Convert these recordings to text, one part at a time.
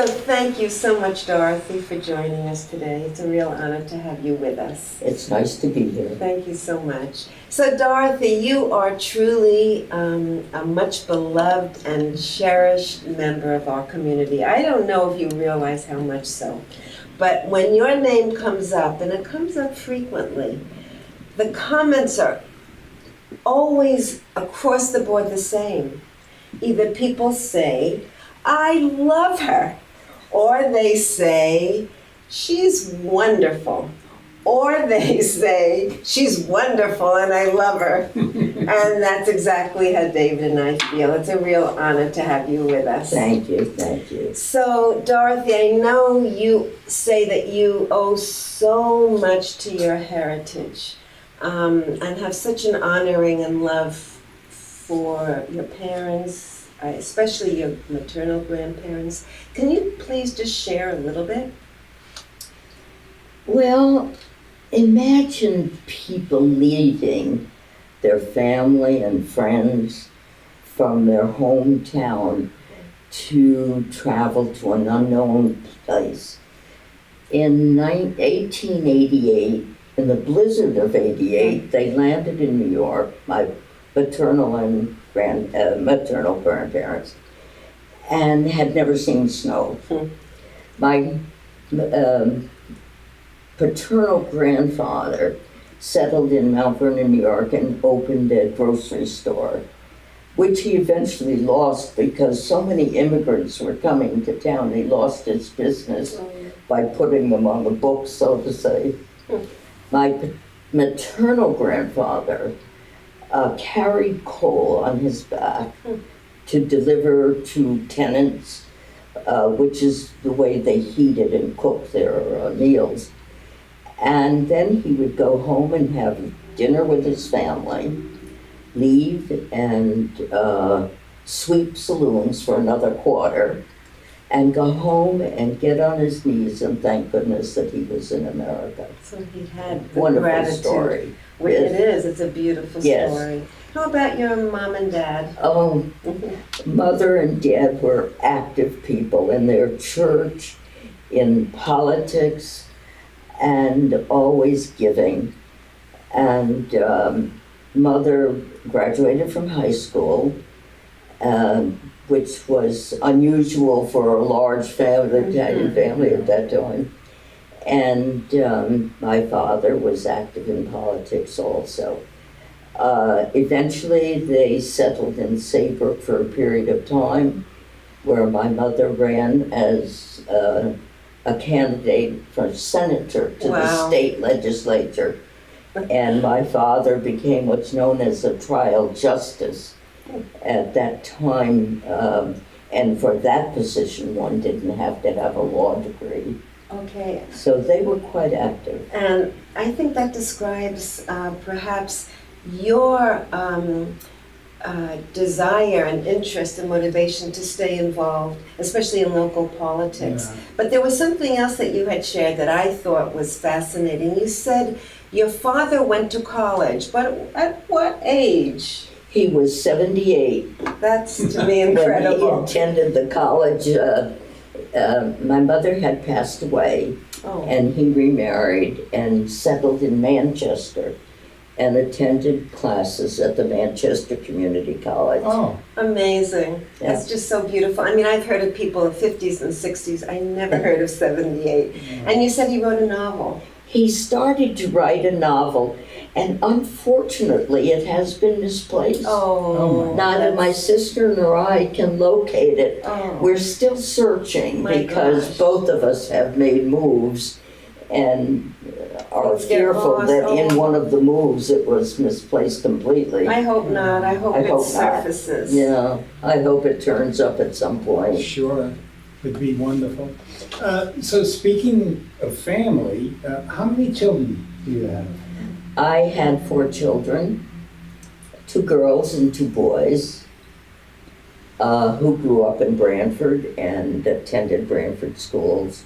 So thank you so much, Dorothy, for joining us today. It's a real honor to have you with us. It's nice to be here. Thank you so much. So Dorothy, you are truly a much beloved and cherished member of our community. I don't know if you realize how much so, but when your name comes up, and it comes up frequently, the comments are always across the board the same. Either people say, I love her, or they say, she's wonderful, or they say, she's wonderful and I love her. And that's exactly how David and I feel. It's a real honor to have you with us. Thank you, thank you. So, Dorothy, I know you say that you owe so much to your heritage, and have such an honoring and love for your parents, especially your maternal grandparents. Can you please just share a little bit? Well, imagine people leaving their family and friends from their hometown to travel to an unknown place. In 1888, in the blizzard of '88, they landed in New York, my maternal and maternal grandparents, and had never seen snow. My paternal grandfather settled in Mount Vernon, New York, and opened a grocery store, which he eventually lost because so many immigrants were coming to town. He lost his business by putting them on the books, so to say. My maternal grandfather carried coal on his back to deliver to tenants, which is the way they heated and cooked their meals. And then he would go home and have dinner with his family, leave and sweep saloons for another quarter, and go home and get on his knees and thank goodness that he was in America. So he had the Wonderful gratitude. story. Well, Yes. it is. It's a beautiful Yes. story. How about your mom and dad? Oh, mother and dad were active people in their church, in politics, and always giving. And mother graduated from high school, which was unusual for a large family, Italian family at that time. And my father was active in politics also. Eventually they settled in Saybrook for a period of time, where my mother ran as a candidate for senator to the Wow. state legislature. And my father became what's known as a trial justice at that time. And for that position, one didn't have to have a law degree. Okay. So they were quite active. And I think that describes perhaps your desire and interest and motivation to stay involved, especially in local politics. Yeah. But there was something else that you had shared that I thought was fascinating. You said your father went to college, but at what age? He was 78 That's to me when he incredible. attended the college. My mother had passed away, Oh, and he remarried and settled in Manchester and attended classes at the Manchester Community College. Oh, amazing. That's just so beautiful. I mean, I've heard of people in 50s and 60s. I never heard of 78. And you said he wrote a novel. He started to write a novel, and unfortunately it has been misplaced. Oh, Neither my sister nor I can locate it. Oh. We're still searching My because gosh. both of us have made moves and are Things get fearful lost. that in Oh. one of the moves it was misplaced completely. I hope not. I hope I it hope not. surfaces. Yeah, I hope it turns up at some point. sure. Would be wonderful. So speaking of family, how many children do you have? I had 4 children, 2 girls and 2 boys, who grew up in Branford and attended Branford schools.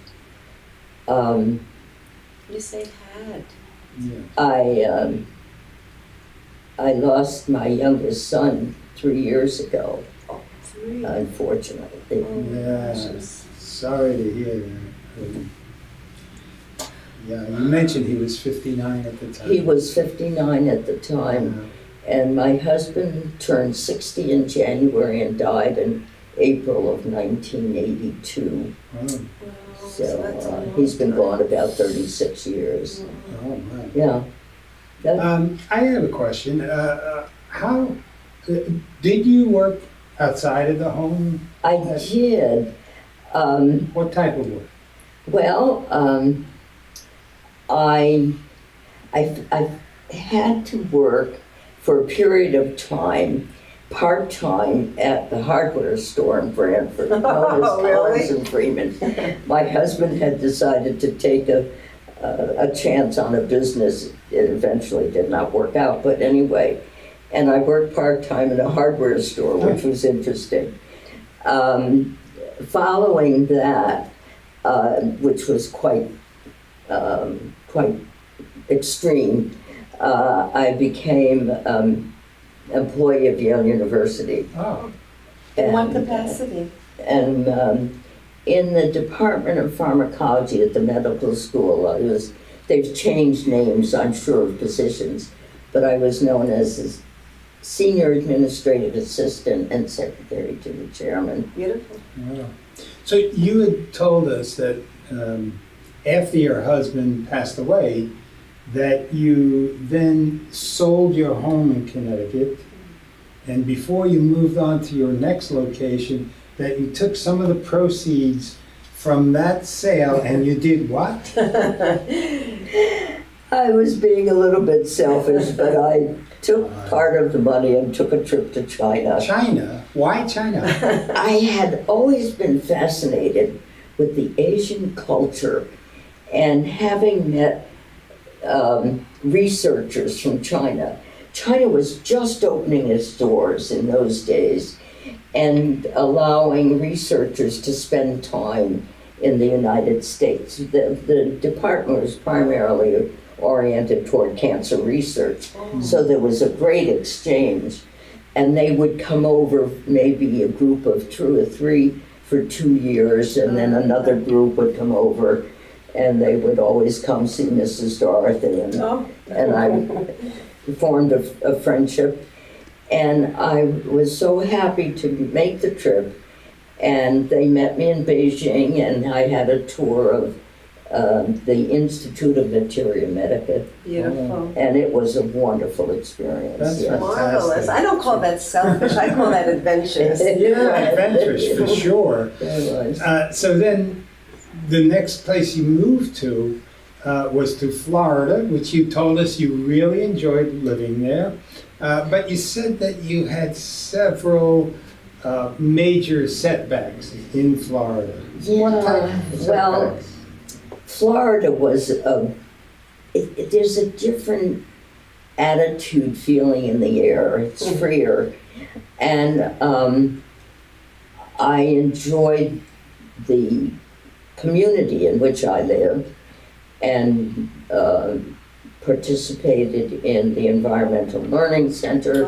You say had. Yeah. I lost my youngest son 3 years ago, Oh, 3. unfortunately. Oh, my Yeah. gosh, I'm sorry to hear that. Yeah, you mentioned he was 59 at the time. He was 59 at the time, and my husband turned 60 in January and died in April of 1982. Oh, So he's been gone about 36 years. oh, my. Yeah. I have a question. How did you work outside of the home? I did. What type of work? Well, I had to work for a period of time, part-time at the hardware store in Branford, known as Oh, really? Collins and Freeman. My husband had decided to take a chance on a business. It eventually did not work out, but anyway. And I worked part-time in a hardware store, which was interesting. Following that, which was quite extreme, I became employee of Yale University. Oh, In what And, capacity? And in the Department of Pharmacology at the medical school, they've changed names, I'm sure, of positions, but I was known as a senior administrative assistant and secretary to the chairman. Beautiful. wow. So you had told us that after your husband passed away, that you then sold your home in Connecticut, and before you moved on to your next location, that you took some of the proceeds from that sale and you did what? I was being a little bit selfish, but I took part of the money and took a trip to China. China? Why China? I had always been fascinated with the Asian culture, and having met researchers from China. China was just opening its doors in those days and allowing researchers to spend time in the United States. The department was primarily oriented toward cancer research, so there was a great exchange. And they would come over, maybe a group of 2 or 3 for 2 years, and then another group would come over, and they would always come see Mrs. Dorothy, and I formed a friendship. And I was so happy to make the trip, and they met me in Beijing, and I had a tour of the Institute of Materia Medica, Beautiful. and it was a wonderful experience. That's yes. Marvelous. I don't call that selfish. I call that adventurous. Yeah, adventurous for sure. It was. So then the next place you moved to was to Florida, which you told us you really enjoyed living there. But you said that you had several major setbacks in Florida. What type of Well, setbacks? Florida was there's a different attitude feeling in the air. It's freer. And I enjoyed the community in which I lived and participated in the Environmental Learning Center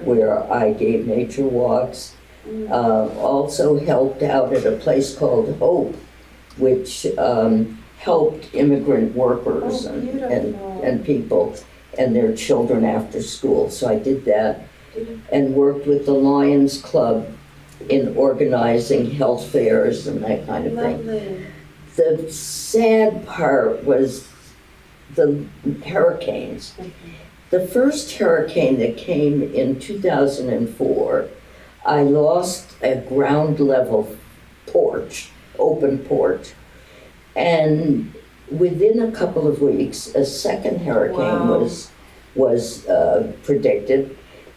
where I gave nature walks. Also helped out at a place called Hope, which helped immigrant workers and people and their children after school. So I did that and worked with the Lions Club in organizing health fairs and that kind of thing. Lovely. The sad part was the hurricanes. The first hurricane that came in 2004, I lost a ground level porch, open porch. And within a couple of weeks, a second hurricane Wow. was predicted,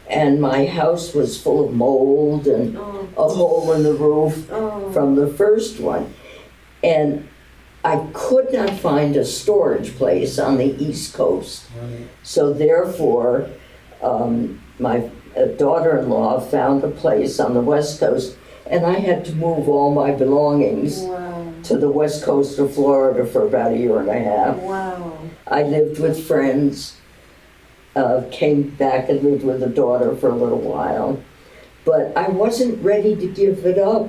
and my house was full of mold and a hole in the roof from the first one. And I could not find a storage place on the East Coast. So therefore, my daughter-in-law found a place on the West Coast, and I had to move all my belongings Wow. to the West Coast of Florida for about a year and a half. Wow. I lived with friends, came back and lived with a daughter for a little while, but I wasn't ready to give it up.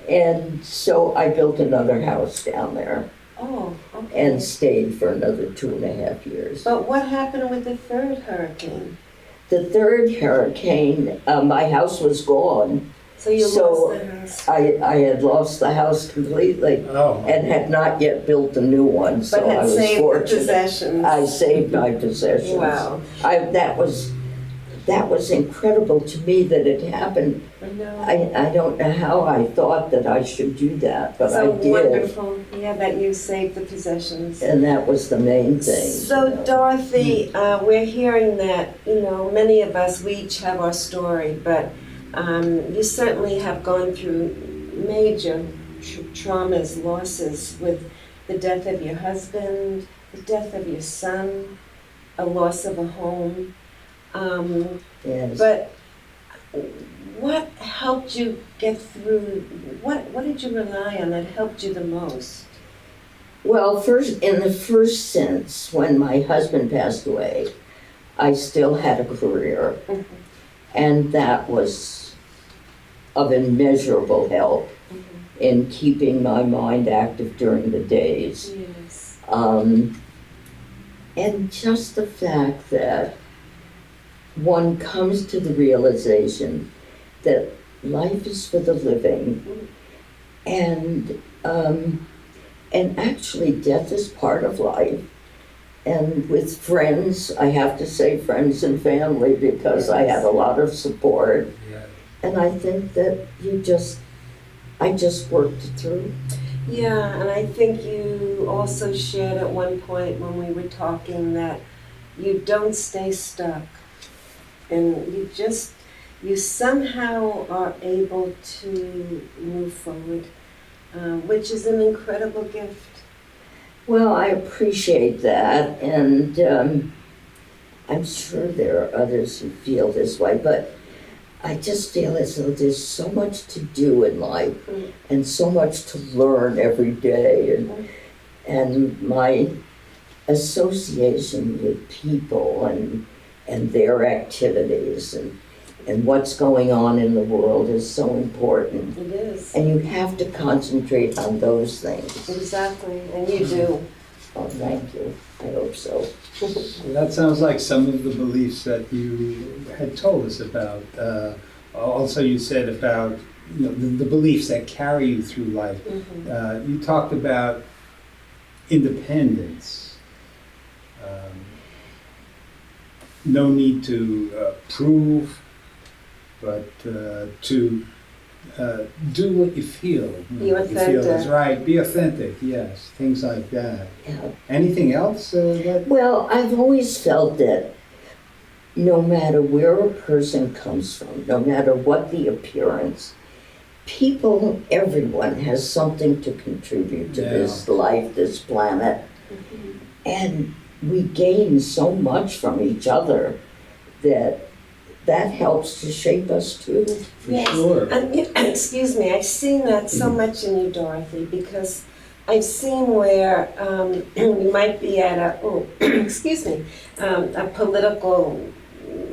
And so I built another house down there Oh, okay. and stayed for another 2.5 years. But what happened with the third hurricane? The third hurricane, my house was gone. So you So, lost the house. I had lost the house completely Oh. and had not yet built a new one, so But I had was saved the fortunate. possessions. I saved my possessions. Wow. That was incredible to me that it happened. I know. I don't know how I thought that I should do that, but So I did. wonderful, yeah, that you saved the possessions. And that was the main thing. So you know. Dorothy, we're hearing that, many of us, we each have our story, but you certainly have gone through major traumas, losses with the death of your husband, the death of your son, a loss of a home. Yes. But what helped you get through, what did you rely on that helped you the most? Well, first, in the first sense, when my husband passed away, I still had a career, Mhm. and that was of immeasurable help in keeping my mind active during the days. Yes. And just the fact that one comes to the realization that life is for the living, and actually death is part of life. And with friends, I have to say friends and family, because I had a lot of support. Yeah. And I think that I just worked it through. Yeah, and I think you also shared at one point when we were talking that you don't stay stuck. And you somehow are able to move forward, which is an incredible gift. Well, I appreciate that, and I'm sure there are others who feel this way, but I just feel as though there's so much to do in life and so much to learn every day, and my association with people and their activities and what's going on in the world is so important. It is. And you have to concentrate on those things. Exactly, and you do. Oh, thank you. I hope so. Well, that sounds like some of the beliefs that you had told us about. Also, you said about the beliefs that carry you through life. You talked about independence. No need to prove, but to do what you feel. Be what you feel is authentic. right. Be authentic. Yes, things like that. Yeah. Anything else that? Well, I've always felt that no matter where a person comes from, no matter what the appearance, everyone has something to contribute to this life, this planet. And we gain so much from each other that helps to shape us too. For sure. And, excuse me, I've seen that so much in you, Dorothy, because I've seen where you might be at a political,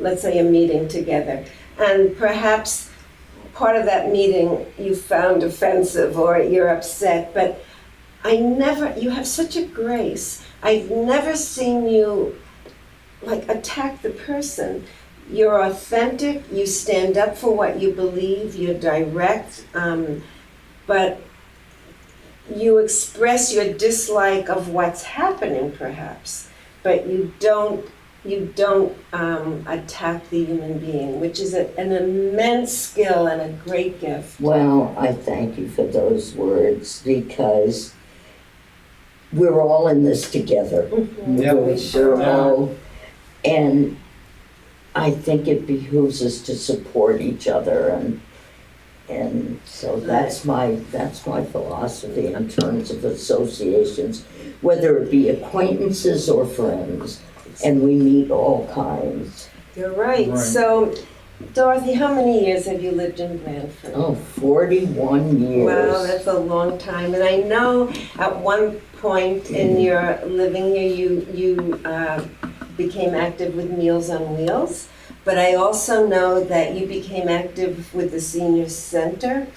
let's say a meeting together, and perhaps part of that meeting you found offensive or you're upset, but you have such a grace. I've never seen you attack the person. You're authentic, you stand up for what you believe, you're direct, but you express your dislike of what's happening perhaps, but you don't attack the human being, which is an immense skill and a great gift. Well, I thank you for those words, because we're all in this together. Yeah, We're sure all, and I think it behooves us to support each other, and so that's my philosophy in terms of associations, whether it be acquaintances or friends, and we meet all kinds. You're right. Right. So, Dorothy, how many years have you lived in Branford? Oh, 41 years. Wow, that's a long time. And I know at one point in your living here, you became active with Meals on Wheels. But I also know that you became active with the Senior Center,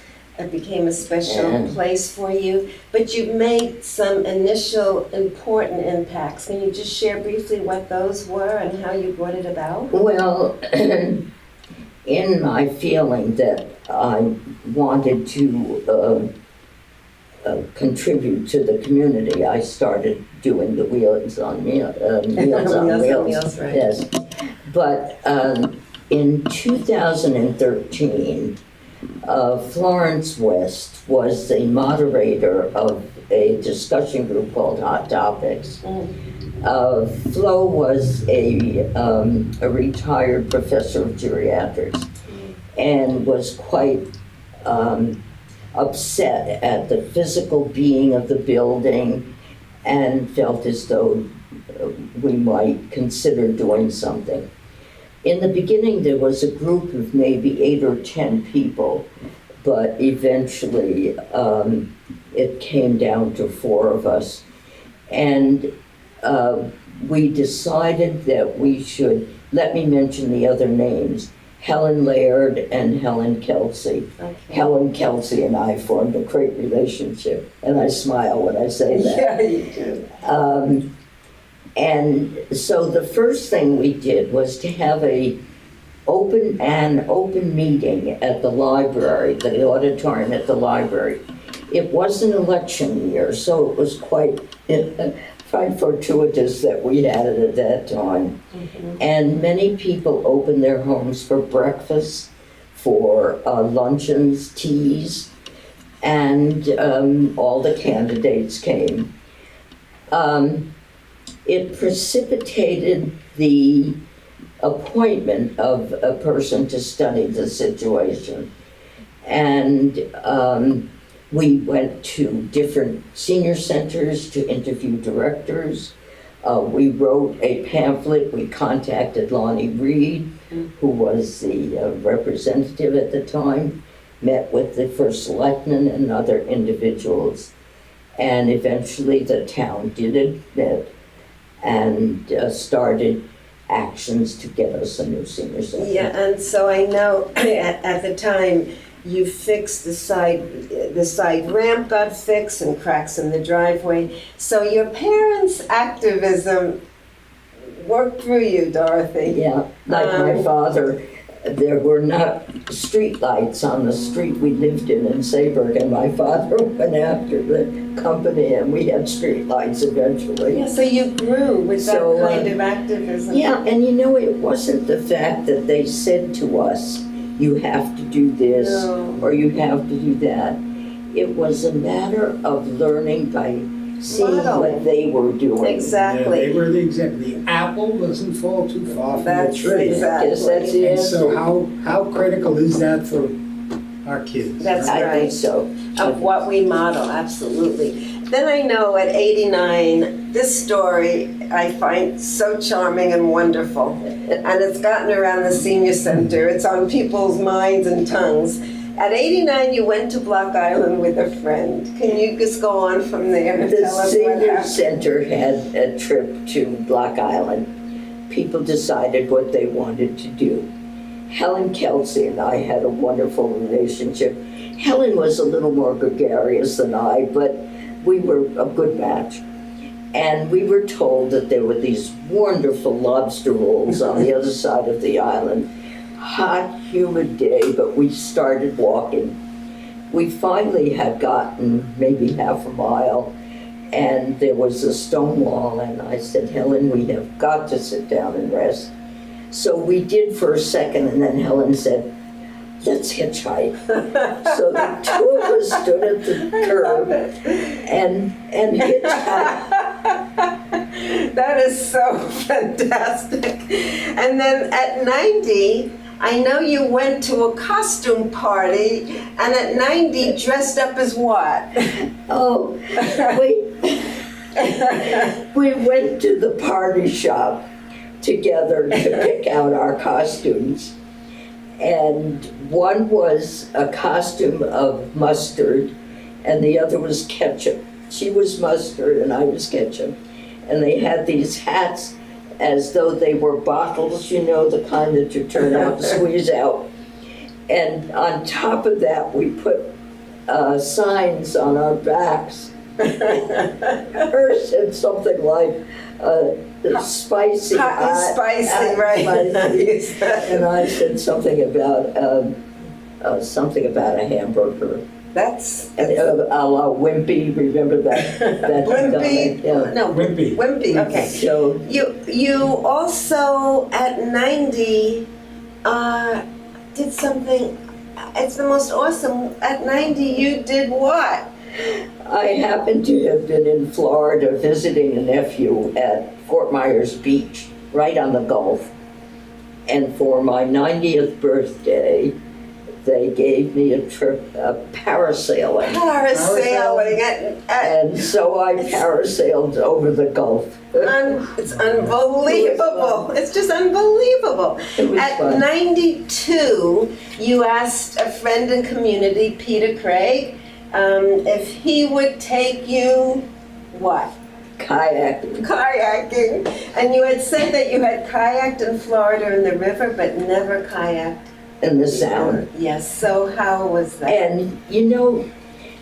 it became a special Yeah. place for you. But you've made some initial important impacts. Can you just share briefly what those were and how you brought it about? Well, in my feeling that I wanted to contribute to the community, I started doing the Meals on Wheels. Meals, right. Yes, but in 2013, Florence West was the moderator of a discussion group called Hot Topics. Flo was a retired professor of geriatrics and was quite upset at the physical being of the building and felt as though we might consider doing something. In the beginning, there was a group of maybe 8 or 10 people, but eventually it came down to 4 of us. And we decided that we should, let me mention the other names, Helen Laird and Helen Kelsey. Okay. Helen Kelsey and I formed a great relationship, and I smile when I say that. Yeah, you do. And so the first thing we did was to have an open meeting at the library, the auditorium at the library. It was an election year, so it was quite fortuitous that we had it at that time. And many people opened their homes for breakfast, for luncheons, teas, and all the candidates came. It precipitated the appointment of a person to study the situation. And we went to different senior centers to interview directors. We wrote a pamphlet. We contacted Lonnie Reed, who was the representative at the time, met with the first selectman and other individuals. And eventually the town did admit and started actions to get us a new senior center. Yeah, and so I know at the time you fixed the side ramp got fixed and cracks in the driveway. So your parents' activism worked through you, Dorothy. Yeah, like my father, there were not street lights on the street we lived in Saybrook, and my father went after the company, and we had street lights eventually. Yeah, so you grew with that So, kind of activism. Yeah, and you know, it wasn't the fact that they said to us, you have to do this, No. or you have to do that. It was a matter of learning by seeing Modeling. what they were doing. Exactly. Yeah, they were the example. The apple doesn't fall too far from That's the tree. exactly. Guess that's the And answer. so how critical is that for our kids? That's I right. think so. Of what we model, absolutely. Then I know at 89, this story I find so charming and wonderful. And it's gotten around the senior center. It's on people's minds and tongues. At 89, you went to Block Island with a friend. Can you just go on from there and The tell us what senior happened? center had a trip to Block Island. People decided what they wanted to do. Helen Kelsey and I had a wonderful relationship. Helen was a little more gregarious than I, but we were a good match. And we were told that there were these wonderful lobster rolls on the other side of the island. Hot, humid day, but we started walking. We finally had gotten maybe half a mile, and there was a stone wall, and I said, Helen, we have got to sit down and rest. So we did for a second, and then Helen said, let's hitchhike. So the two of us stood at the curb and hitchhiked. That is so fantastic. And then at 90, I know you went to a costume party, and at 90 dressed up as what? Oh, we went to the party shop together to pick out our costumes. And one was a costume of mustard, and the other was ketchup. She was mustard, and I was ketchup. And they had these hats as though they were bottles, you know, the kind that you turn out and squeeze out. And on top of that, we put signs on our backs. Hers said something like, spicy. Hot and spicy, right? Spicy. And I said something about a hamburger. That's And a la Wimpy, remember that? that Wimpy. Yeah. No, Wimpy. Wimpy. Okay. So You also at 90 did something. It's the most awesome. At 90, you did what? I happened to have been in Florida visiting a nephew at Fort Myers Beach, right on the Gulf. And for my 90th birthday, they gave me a trip parasailing. Parasailing. And so I parasailed over the Gulf. It's unbelievable. It's just unbelievable. It was At fun. 92, you asked a friend in community, Peter Craig, if he would take you, what? Kayaking. Kayaking. And you had said that you had kayaked in Florida in the river, but never kayaked In the Sound. Yes, so how was that? And you know,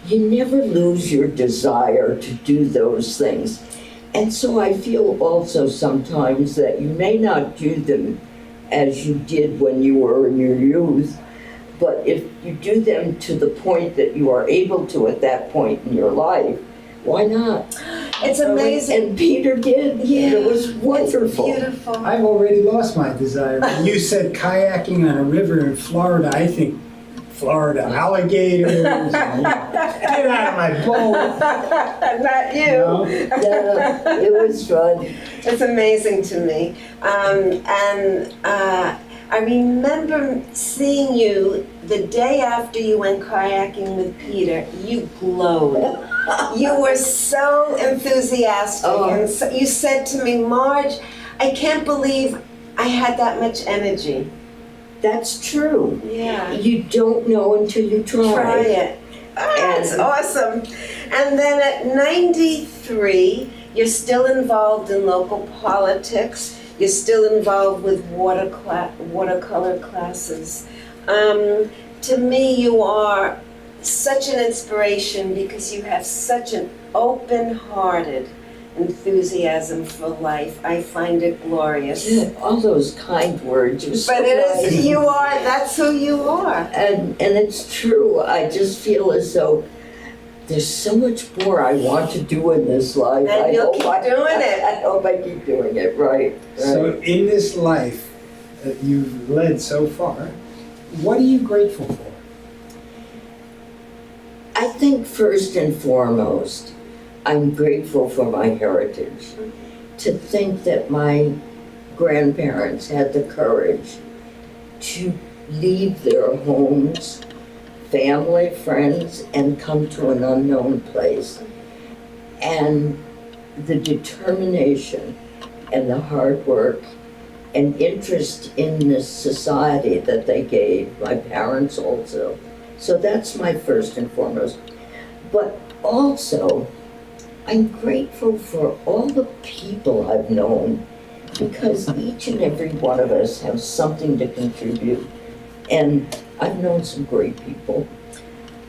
you never lose your desire to do those things. And so I feel also sometimes that you may not do them as you did when you were in your youth, but if you do them to the point that you are able to at that point in your life, why not? It's amazing. And Peter did. Yeah. It was wonderful. It's beautiful. I've already lost my desire. When you said kayaking on a river in Florida, I think Florida alligators. And, get out of my boat. Not you. No? Yeah, it was fun. It's amazing to me. I remember seeing you the day after you went kayaking with Peter. You glowed. You were so enthusiastic. Oh. And so, you said to me, Marge, I can't believe I had that much energy. That's true. Yeah. You don't know until you Try it. Oh, it's And- awesome. And then at 93, you're still involved in local politics. You're still involved with watercolor classes. To me, you are such an inspiration because you have such an open-hearted enthusiasm for life. I find it glorious. Yeah, all those kind words. You're so But it is, right. you are, that's who you are. And it's true. I just feel as though there's so much more I want to do in this life. And you'll hope keep I- doing it. I hope I keep doing it, right. So in this life that you've led so far, what are you grateful for? I think first and foremost, I'm grateful for my heritage. To think that my grandparents had the courage to leave their homes, family, friends, and come to an unknown place. And the determination and the hard work and interest in this society that they gave, my parents also. So that's my first and foremost. But also, I'm grateful for all the people I've known, because each and every one of us have something to contribute. And I've known some great people.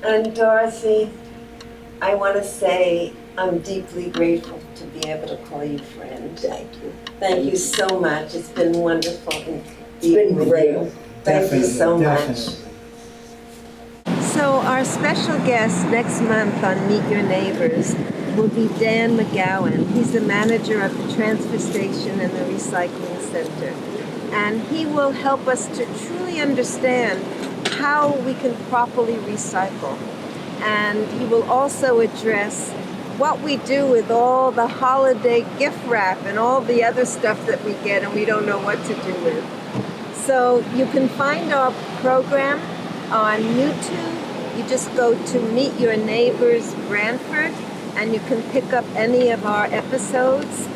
And Dorothy, I want to say I'm deeply grateful to be able to call you friend. Thank you. Thank you so much. It's been wonderful. It's been great. Thank you so much. Definitely. So our special guest next month on Meet Your Neighbors will be Dan McGowan. He's the manager of the transfer station and the recycling center. And he will help us to truly understand how we can properly recycle. And he will also address what we do with all the holiday gift wrap and all the other stuff that we get and we don't know what to do with. So you can find our program on YouTube. You just go to Meet Your Neighbors Brantford and you can pick up any of our episodes.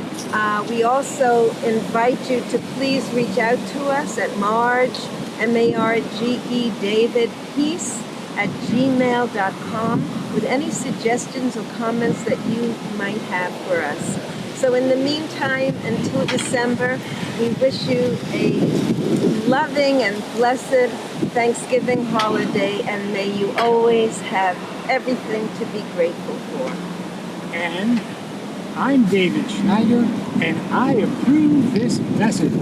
We also invite you to please reach out to us at Marge, M-A-R-G-E, David, Peace, at gmail.com with any suggestions or comments that you might have for us. So in the meantime, until December, we wish you a loving and blessed Thanksgiving holiday, and may you always have everything to be grateful for. And I'm David Schneider, and I approve this message.